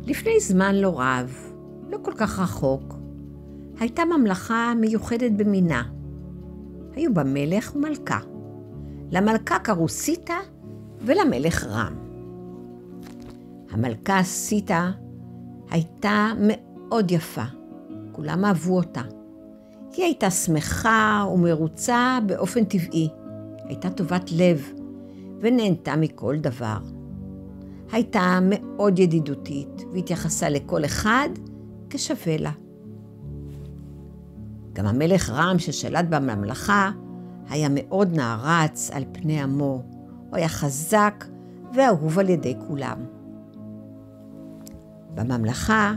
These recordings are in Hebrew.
לפני זמן לא רב, לא כל כך רחוק, הייתה ממלכה מיוחדת במינה. היו בה מלך ומלכה. למלכה קראו סיתה ולמלך רם. המלכה סיתה הייתה מאוד יפה, כולם אהבו אותה. היא הייתה שמחה ומרוצה באופן טבעי, הייתה טובת לב ונהנתה מכל דבר. הייתה מאוד ידידותית והתייחסה לכל אחד כשווה לה. גם המלך רם ששלט בממלכה היה מאוד נערץ על פני עמו. הוא היה חזק ואהוב על ידי כולם. בממלכה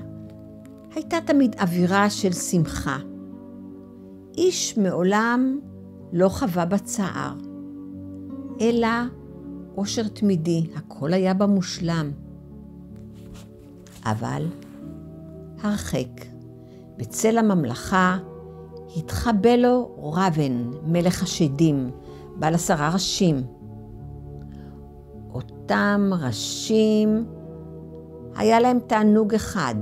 הייתה תמיד אווירה של שמחה. איש מעולם לא חווה בצער, אלא אושר תמידי, הכל היה במושלם. אבל הרחק, בצל הממלכה, התחבא לו ראבן, מלך השדים, בעל 10 ראשים. אותם ראשים, היה להם תענוג אחד,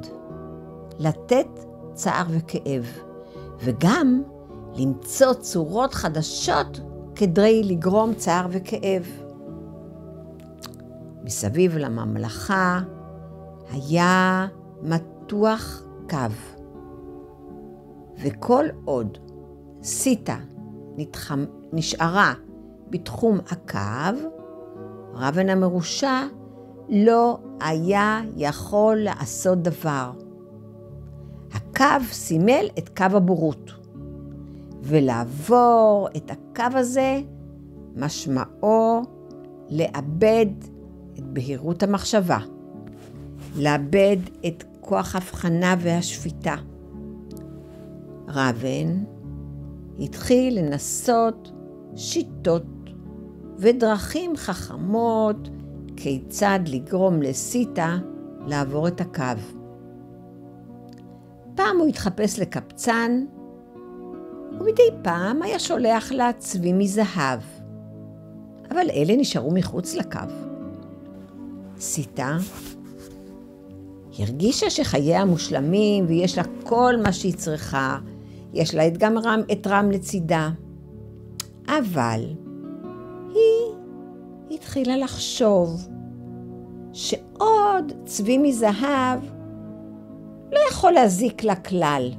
לתת צער וכאב, וגם למצוא צורות חדשות כדי לגרום צער וכאב. מסביב לממלכה היה מתוח קו, וכל עוד סיתה נשארה בתחום הקו, ראבן המרושע לא היה יכול לעשות דבר. הקו סימל את קו הבורות, ולעבור את הקו הזה משמעו לאבד את בהירות המחשבה, לאבד את כוח ההבחנה והשפיטה. ראבן התחיל לנסות שיטות ודרכים חכמות כיצד לגרום לסיתה לעבור את הקו. פעם הוא התחפש לקבצן, ומדי פעם היה שולח לה צבי מזהב, אבל אלה נשארו מחוץ לקו. סיתה הרגישה שחייה מושלמים ויש לה כל מה שהיא צריכה, יש לה גם את רם לצידה. אבל היא התחילה לחשוב שעוד צבי מזהב לא יכול להזיק לה כלל.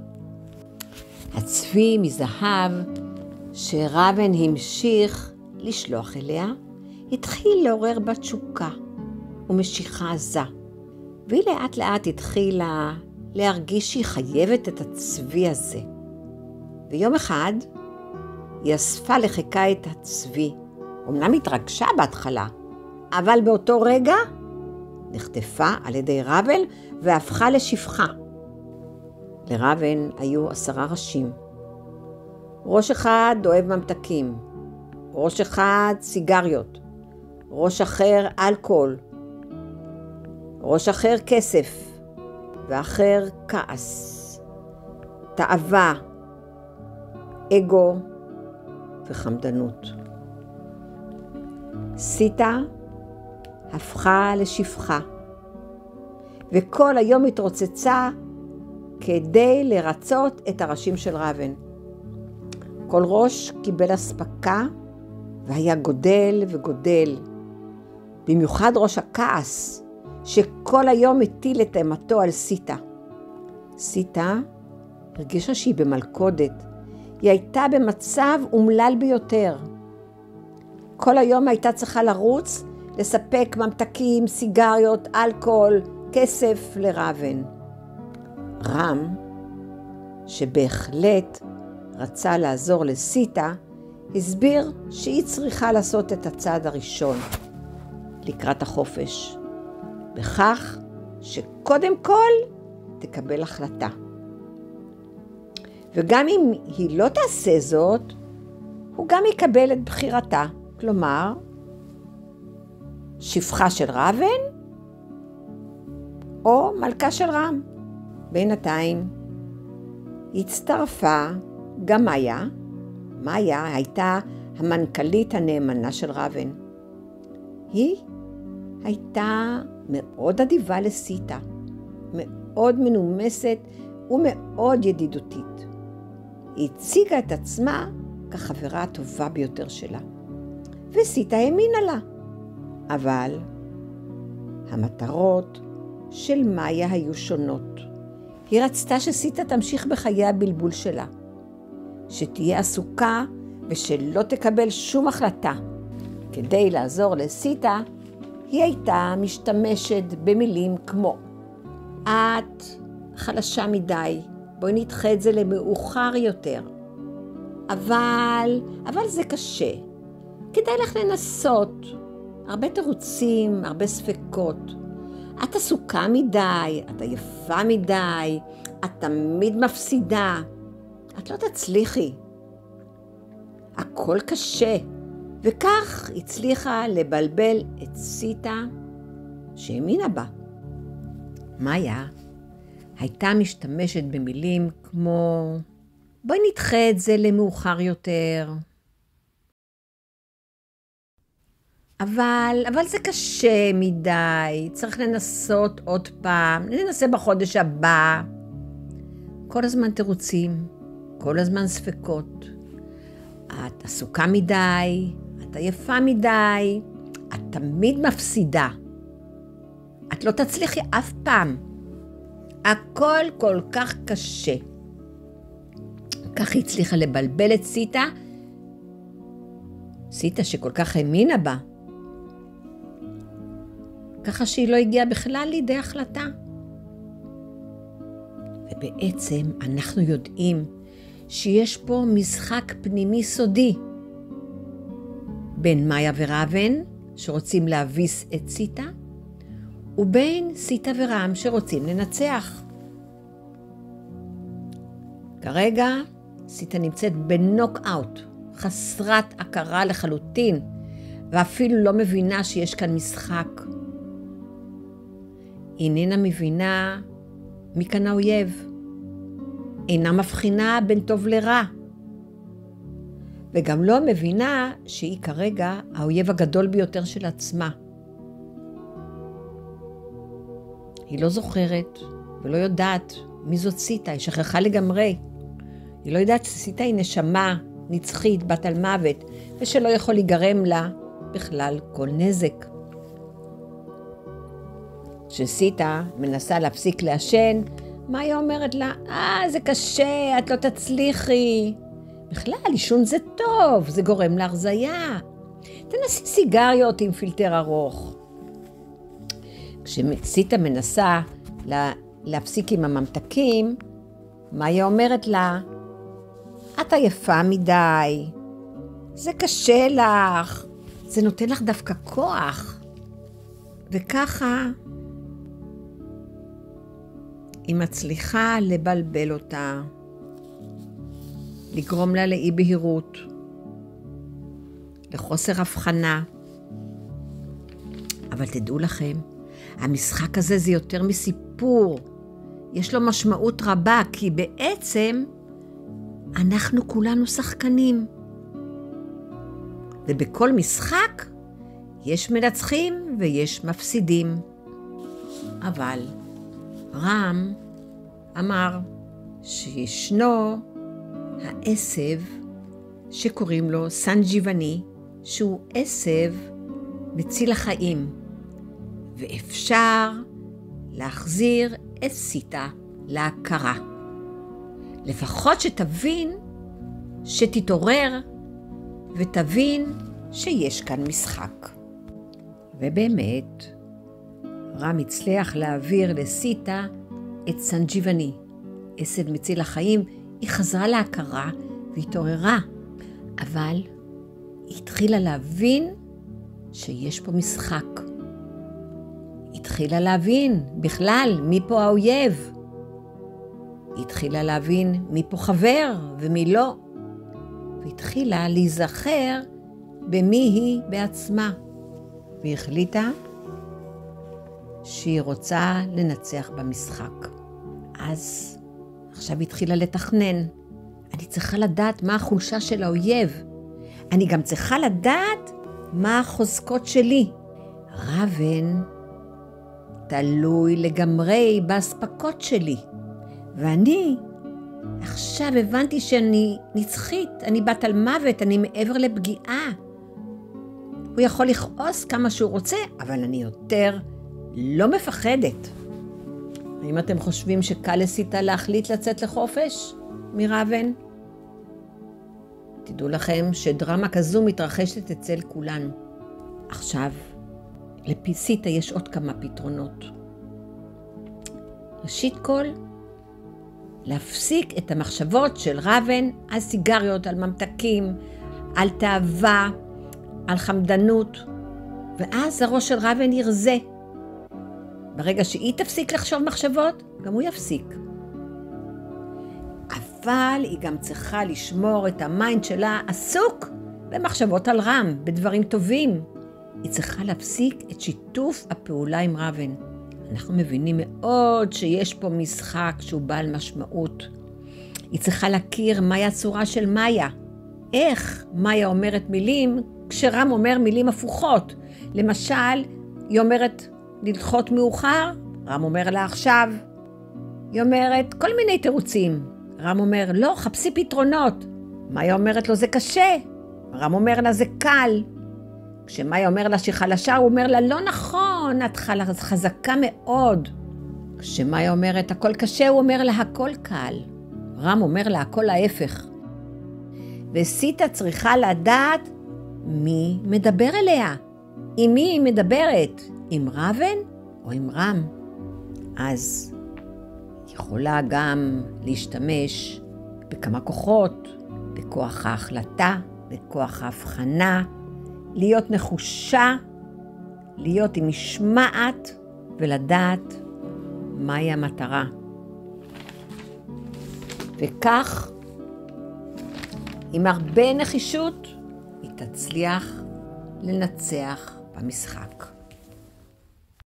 הצבי מזהב שראבן המשיך לשלוח אליה, התחיל לעורר בה תשוקה ומשיכה עזה. והיא לאט לאט התחילה להרגיש שהיא חייבת את הצבי הזה. ויום אחד היא אספה לחיקה את הצבי. אמנם התרגשה בהתחלה, אבל באותו רגע נחטפה על ידי ראבן והפכה לשפחה. לראבן היו 10 ראשים. ראש אחד אוהב ממתקים, ראש אחד סיגריות, ראש אחר אלכוהול, ראש אחר כסף, ואחר כעס, תאווה, אגו וחמדנות. סיתה הפכה לשפחה, וכל היום התרוצצה כדי לרצות את הראשים של ראבן. כל ראש קיבל אספקה והיה גודל וגודל. במיוחד ראש הכעס, שכל היום הטיל את אימתו על סיתה. סיתה הרגישה שהיא במלכודת. היא הייתה במצב אומלל ביותר. כל היום הייתה צריכה לרוץ, לספק ממתקים, סיגריות, אלכוהול, כסף לראבן. רם, שבהחלט רצה לעזור לסיתה, הסביר שהיא צריכה לעשות את הצעד הראשון לקראת החופש, בכך שקודם כל תקבל החלטה. וגם אם היא לא תעשה זאת, הוא גם יקבל את בחירתה, כלומר, שפחה של ראבן או מלכה של רם. בינתיים הצטרפה גם מאיה. מאיה הייתה המנכ"לית הנאמנה של ראבן. היא הייתה מאוד אדיבה לסיתה, מאוד מנומסת ומאוד ידידותית. היא הציגה את עצמה כחברה הטובה ביותר שלה, וסיטה האמינה לה. אבל המטרות של מאיה היו שונות. היא רצתה שסיטה תמשיך בחיי הבלבול שלה, שתהיה עסוקה ושלא תקבל שום החלטה. כדי לעזור לסיטה, היא הייתה משתמשת במילים כמו את חלשה מדי, בואי נדחה את זה למאוחר יותר. אבל זה קשה. כדאי לך לנסות. הרבה תירוצים, הרבה ספקות. את עסוקה מדי, את עייפה מדי, את תמיד מפסידה. את לא תצליחי. הכל קשה. וכך הצליחה לבלבל את סיטה שהאמינה בה. מאיה הייתה משתמשת במילים כמו בואי נדחה את זה למאוחר יותר. אבל זה קשה מדי, צריך לנסות עוד פעם, ננסה בחודש הבא. כל הזמן תירוצים, כל הזמן ספקות. את עסוקה מדי, את עייפה מדי, את תמיד מפסידה. את לא תצליחי אף פעם. הכל כל כך קשה. כך היא הצליחה לבלבל את סיטה, סיטה שכל כך האמינה בה, ככה שהיא לא הגיעה בכלל לידי החלטה. ובעצם אנחנו יודעים שיש פה משחק פנימי סודי בין מאיה וראבן שרוצים להביס את סיטה, ובין סיטה ורם שרוצים לנצח. כרגע סיטה נמצאת בנוק-אוט, חסרת הכרה לחלוטין, ואפילו לא מבינה שיש כאן משחק. איננה מבינה מי כאן האויב, אינה מבחינה בין טוב לרע, וגם לא מבינה שהיא כרגע האויב הגדול ביותר של עצמה. היא לא זוכרת ולא יודעת מי זאת סיטה, היא שכחה לגמרי. היא לא יודעת שסיטה היא נשמה נצחית, בת על מוות, ושלא יכול להיגרם לה בכלל כל נזק. כשסיטה מנסה להפסיק לעשן, מאיה אומרת לה, זה קשה, את לא תצליחי. בכלל, עישון זה טוב, זה גורם להרזיה. תנסי סיגריות עם פילטר ארוך. כשסיטה מנסה להפסיק עם הממתקים, מאיה אומרת לה, את עייפה מדי, זה קשה לך, זה נותן לך דווקא כוח. וככה היא מצליחה לבלבל אותה, לגרום לה לאי בהירות, לחוסר הבחנה. אבל תדעו לכם, המשחק הזה זה יותר מסיפור. יש לו משמעות רבה, כי בעצם אנחנו כולנו שחקנים. ובכל משחק יש מנצחים ויש מפסידים. אבל רם אמר שישנו העשב שקוראים לו סנג'יווני, שהוא עשב מציל החיים, ואפשר להחזיר את סיטה להכרה. לפחות שתבין, שתתעורר ותבין שיש כאן משחק. ובאמת, רם הצליח להעביר לסיטה את סנג'יווני, עשב מציל החיים. היא חזרה להכרה והתעוררה, אבל היא התחילה להבין שיש פה משחק. היא התחילה להבין בכלל מי פה האויב. היא התחילה להבין מי פה חבר ומי לא. והתחילה להיזכר במי היא בעצמה. והיא החליטה שהיא רוצה לנצח במשחק. אז עכשיו היא התחילה לתכנן. אני צריכה לדעת מה החולשה של האויב. אני גם צריכה לדעת מה החוזקות שלי. ראבן תלוי לגמרי בהספקות שלי. ואני עכשיו הבנתי שאני נצחית, אני בת על מוות, אני מעבר לפגיעה. הוא יכול לכעוס כמה שהוא רוצה, אבל אני יותר לא מפחדת. האם אתם חושבים שקל לסיטה להחליט לצאת לחופש מראבן? תדעו לכם שדרמה כזו מתרחשת אצל כולנו. עכשיו, לסיטה יש עוד כמה פתרונות. ראשית כל, להפסיק את המחשבות של ראבן על סיגריות, על ממתקים, על תאווה, על חמדנות, ואז הראש של ראבן ירזה. ברגע שהיא תפסיק לחשוב מחשבות, גם הוא יפסיק. אבל היא גם צריכה לשמור את המיינד שלה עסוק במחשבות על רם, בדברים טובים. היא צריכה להפסיק את שיתוף הפעולה עם ראבן. אנחנו מבינים מאוד שיש פה משחק שהוא בעל משמעות. היא צריכה להכיר מהי הצורה של מאיה. איך מאיה אומרת מילים כשרם אומר מילים הפוכות. למשל, היא אומרת לדחות מאוחר, רם אומר לה עכשיו. היא אומרת כל מיני תירוצים. רם אומר לא, חפשי פתרונות. מאיה אומרת לו זה קשה. רם אומר לה זה קל. כשמאיה אומר לה שהיא חלשה, הוא אומר לה לא נכון, את חזקה מאוד. כשמאיה אומרת הכל קשה, הוא אומר לה הכל קל. רם אומר לה הכל ההפך. וסיטה צריכה לדעת מי מדבר אליה. עם מי היא מדברת? עם ראבן או עם רם? אז יכולה גם להשתמש בכמה כוחות, בכוח ההחלטה, בכוח ההבחנה, להיות נחושה, להיות עם משמעת ולדעת מהי המטרה. וכך, עם הרבה נחישות, היא תצליח לנצח במשחק.